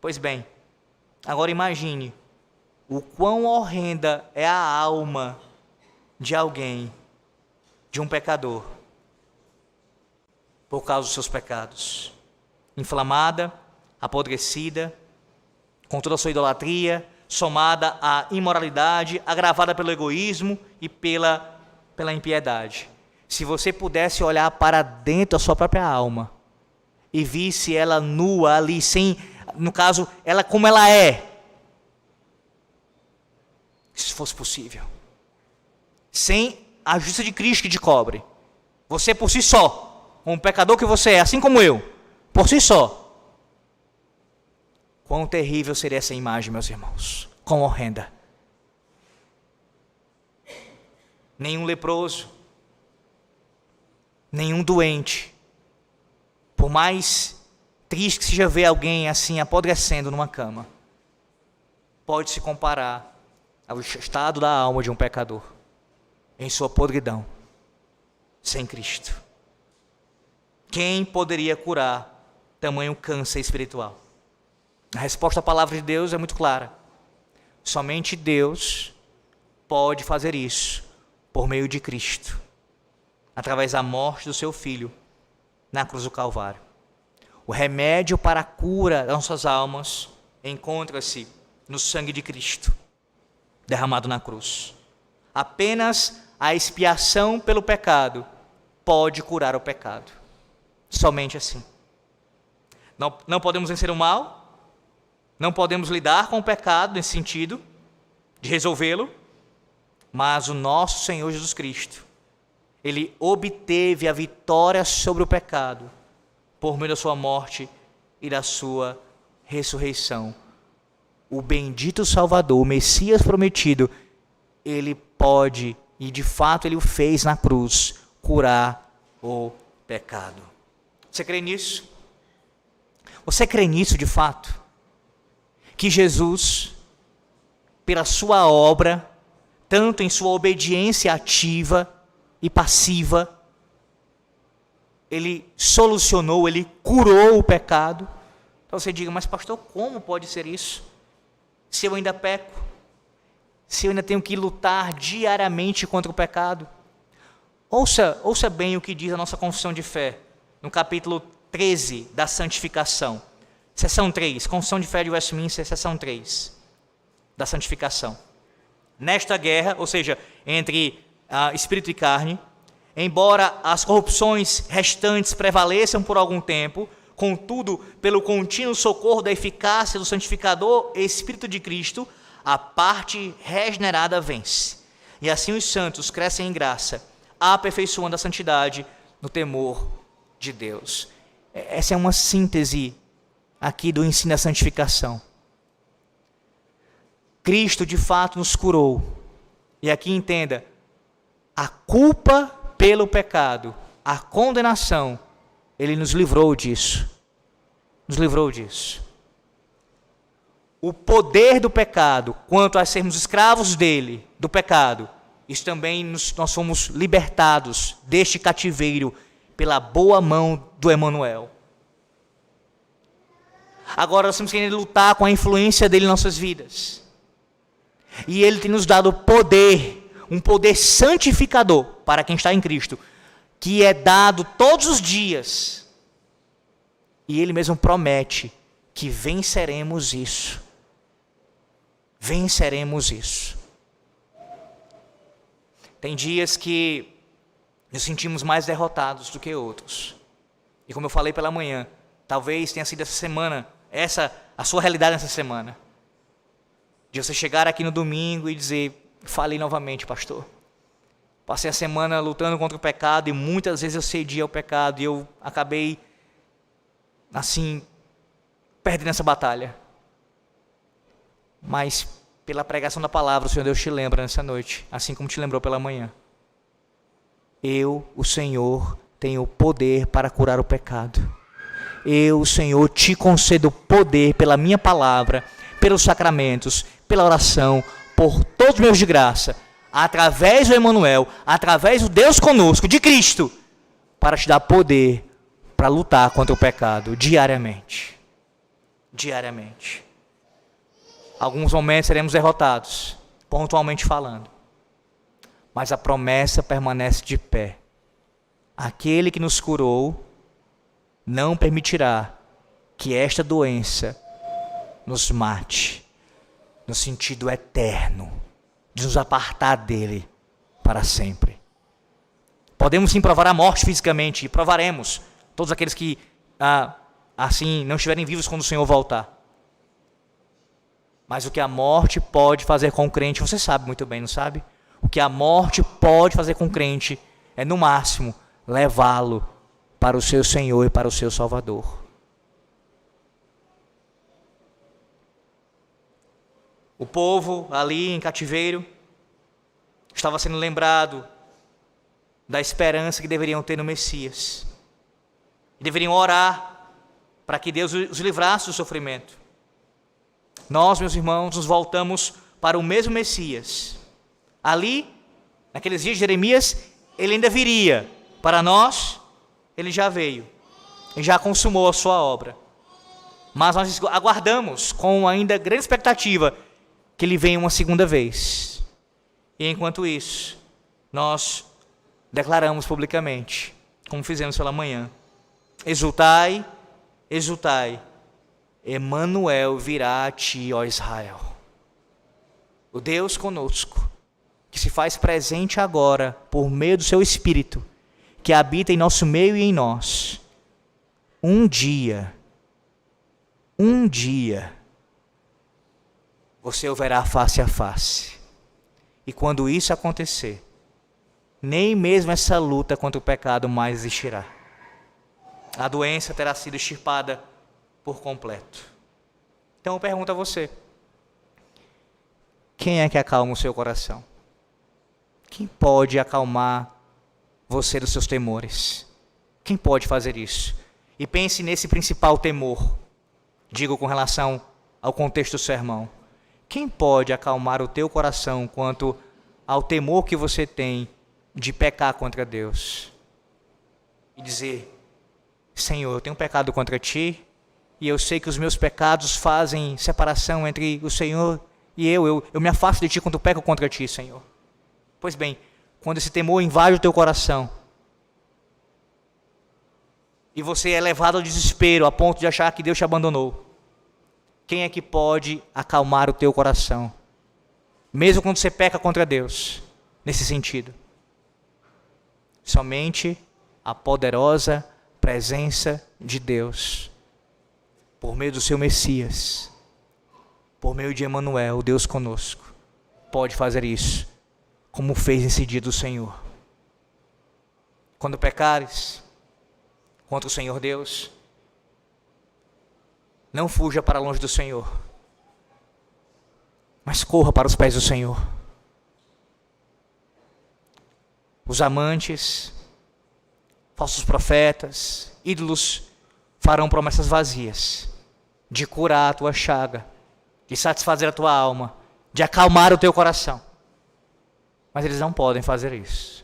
Pois bem, agora imagine o quão horrenda é a alma de alguém, de um pecador, por causa dos seus pecados. Inflamada, apodrecida, com toda a sua idolatria, somada à imoralidade, agravada pelo egoísmo e pela impiedade. Se você pudesse olhar para dentro da sua própria alma e visse ela nua ali, sem, no caso, ela como ela é, se fosse possível, sem a justiça de Cristo que te cobre, você por si só, como pecador que você é, assim como eu, por si só, quão terrível seria essa imagem, meus irmãos, quão horrenda. Nenhum leproso, nenhum doente, por mais triste que seja ver alguém assim apodrecendo numa cama, pode se comparar ao estado da alma de um pecador em sua podridão, sem Cristo. Quem poderia curar tamanho câncer espiritual? A resposta à palavra de Deus é muito clara. Somente Deus pode fazer isso por meio de Cristo, através da morte do seu Filho na cruz do Calvário. O remédio para a cura das nossas almas encontra-se no sangue de Cristo, derramado na cruz. Apenas a expiação pelo pecado pode curar o pecado. Somente assim. Não podemos vencer o mal, não podemos lidar com o pecado nesse sentido, de resolvê-lo, mas o nosso Senhor Jesus Cristo, Ele obteve a vitória sobre o pecado por meio da sua morte e da sua ressurreição. O bendito Salvador, o Messias prometido, Ele pode, e de fato Ele o fez na cruz, curar o pecado. Você crê nisso? Você crê nisso de fato? Que Jesus, pela sua obra, tanto em sua obediência ativa e passiva, Ele solucionou, Ele curou o pecado. Então você diga, mas pastor, como pode ser isso? Se eu ainda peco, se eu ainda tenho que lutar diariamente contra o pecado. Ouça bem o que diz a nossa confissão de fé, no capítulo 13 da santificação. Seção 3, confissão de fé de Westminster, seção 3, da santificação. Nesta guerra, ou seja, entre espírito e carne, embora as corrupções restantes prevaleçam por algum tempo, contudo, pelo contínuo socorro da eficácia do santificador Espírito de Cristo, a parte regenerada vence. E assim os santos crescem em graça, aperfeiçoando a santidade no temor de Deus. Essa é uma síntese aqui do ensino da santificação. Cristo de fato nos curou. E aqui entenda, a culpa pelo pecado, a condenação, Ele nos livrou disso. Nos livrou disso. O poder do pecado, quanto a sermos escravos dele, do pecado, isso também nós fomos libertados deste cativeiro pela boa mão do Emanuel. Agora nós temos que lutar com a influência dele em nossas vidas. E ele tem nos dado poder, um poder santificador para quem está em Cristo, que é dado todos os dias. E ele mesmo promete que venceremos isso. Venceremos isso. Tem dias que nos sentimos mais derrotados do que outros. E como eu falei pela manhã, talvez tenha sido essa semana, essa a sua realidade nessa semana. De você chegar aqui no domingo e dizer, falei novamente, pastor. Passei a semana lutando contra o pecado e muitas vezes eu cedi ao pecado e eu acabei, assim, perdendo essa batalha. Mas pela pregação da palavra, o Senhor Deus te lembra nessa noite, assim como te lembrou pela manhã. Eu, o Senhor, tenho poder para curar o pecado. Eu, o Senhor, te concedo poder pela minha palavra, pelos sacramentos, pela oração, por todos os meios de graça, através do Emanuel, através do Deus conosco, de Cristo, para te dar poder para lutar contra o pecado diariamente. Diariamente. Alguns momentos seremos derrotados, pontualmente falando. Mas a promessa permanece de pé. Aquele que nos curou não permitirá que esta doença nos mate, no sentido eterno, de nos apartar dele para sempre. Podemos sim provar a morte fisicamente, e provaremos, todos aqueles que assim não estiverem vivos quando o Senhor voltar. Mas o que a morte pode fazer com o crente, você sabe muito bem, não sabe? O que a morte pode fazer com o crente é, no máximo, levá-lo para o seu Senhor e para o seu Salvador. O povo ali em cativeiro estava sendo lembrado da esperança que deveriam ter no Messias. E deveriam orar para que Deus os livrasse do sofrimento. Nós, meus irmãos, nos voltamos para o mesmo Messias. Ali, naqueles dias de Jeremias, ele ainda viria. Para nós, ele já veio. E já consumou a sua obra. Mas nós aguardamos com ainda grande expectativa que ele venha uma segunda vez. E enquanto isso, nós declaramos publicamente, como fizemos pela manhã: exultai, exultai, Emanuel virá a ti, ó Israel. O Deus conosco, que se faz presente agora por meio do seu Espírito, que habita em nosso meio e em nós. Um dia, você o verá face a face. E quando isso acontecer, nem mesmo essa luta contra o pecado mais existirá. A doença terá sido extirpada por completo. Então eu pergunto a você: quem é que acalma o seu coração? Quem pode acalmar você dos seus temores? Quem pode fazer isso? E pense nesse principal temor, digo com relação ao contexto do sermão. Quem pode acalmar o teu coração quanto ao temor que você tem de pecar contra Deus? E dizer: Senhor, eu tenho pecado contra ti, e eu sei que os meus pecados fazem separação entre o Senhor e eu me afasto de ti quando peco contra ti, Senhor. Pois bem, quando esse temor invade o teu coração, e você é levado ao desespero a ponto de achar que Deus te abandonou, quem é que pode acalmar o teu coração? Mesmo quando você peca contra Deus, nesse sentido. Somente a poderosa presença de Deus, por meio do seu Messias, por meio de Emanuel, o Deus conosco, pode fazer isso, como fez nesse dia do Senhor. quando pecares contra o Senhor Deus, não fuja para longe do Senhor, mas corra para os pés do Senhor. Os amantes, falsos profetas, ídolos farão promessas vazias de curar a tua chaga, de satisfazer a tua alma, de acalmar o teu coração. Mas eles não podem fazer isso.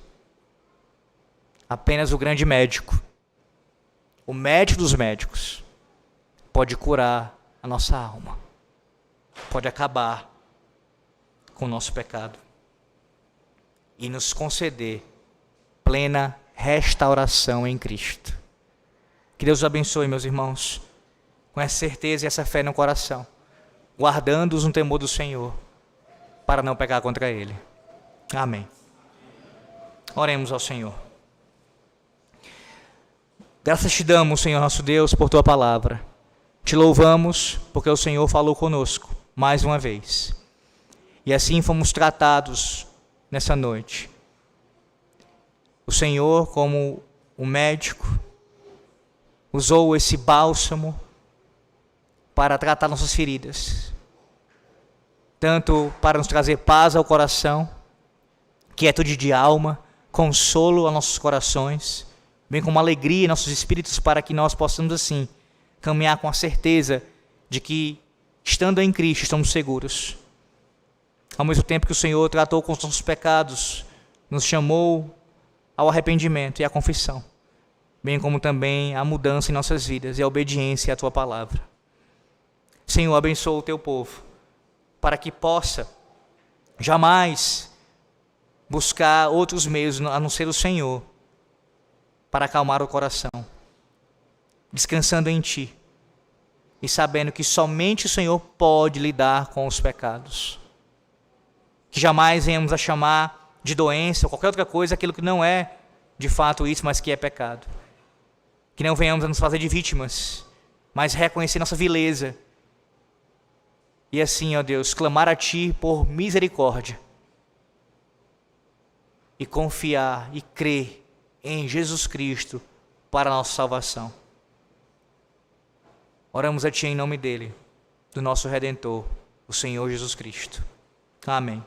Apenas o grande médico, o médico dos médicos, pode curar a nossa alma, pode acabar com o nosso pecado e nos conceder plena restauração em Cristo. Que Deus os abençoe, meus irmãos, com essa certeza e essa fé no coração, guardando-os no temor do Senhor, para não pecar contra Ele. Amém. Oremos ao Senhor. Graças te damos, Senhor nosso Deus, por tua palavra. Te louvamos porque o Senhor falou conosco mais uma vez. E assim fomos tratados nessa noite. O Senhor, como o médico, usou esse bálsamo para tratar nossas feridas, tanto para nos trazer paz ao coração, quietude de alma, consolo aos nossos corações, bem como alegria em nossos espíritos, para que nós possamos assim caminhar com a certeza de que, estando em Cristo, estamos seguros. Ao mesmo tempo que o Senhor tratou com os nossos pecados, nos chamou ao arrependimento e à confissão, bem como também a mudança em nossas vidas e a obediência à tua palavra. Senhor, abençoa o teu povo, para que possa jamais buscar outros meios a não ser o Senhor, para acalmar o coração, descansando em ti e sabendo que somente o Senhor pode lidar com os pecados. Que jamais venhamos a chamar de doença ou qualquer outra coisa aquilo que não é de fato isso, mas que é pecado. Que não venhamos a nos fazer de vítimas, mas reconhecer nossa vileza. E assim, ó Deus, clamar a ti por misericórdia. E confiar e crer em Jesus Cristo para a nossa salvação. Oramos a ti em nome dele, do nosso Redentor, o Senhor Jesus Cristo. Amém.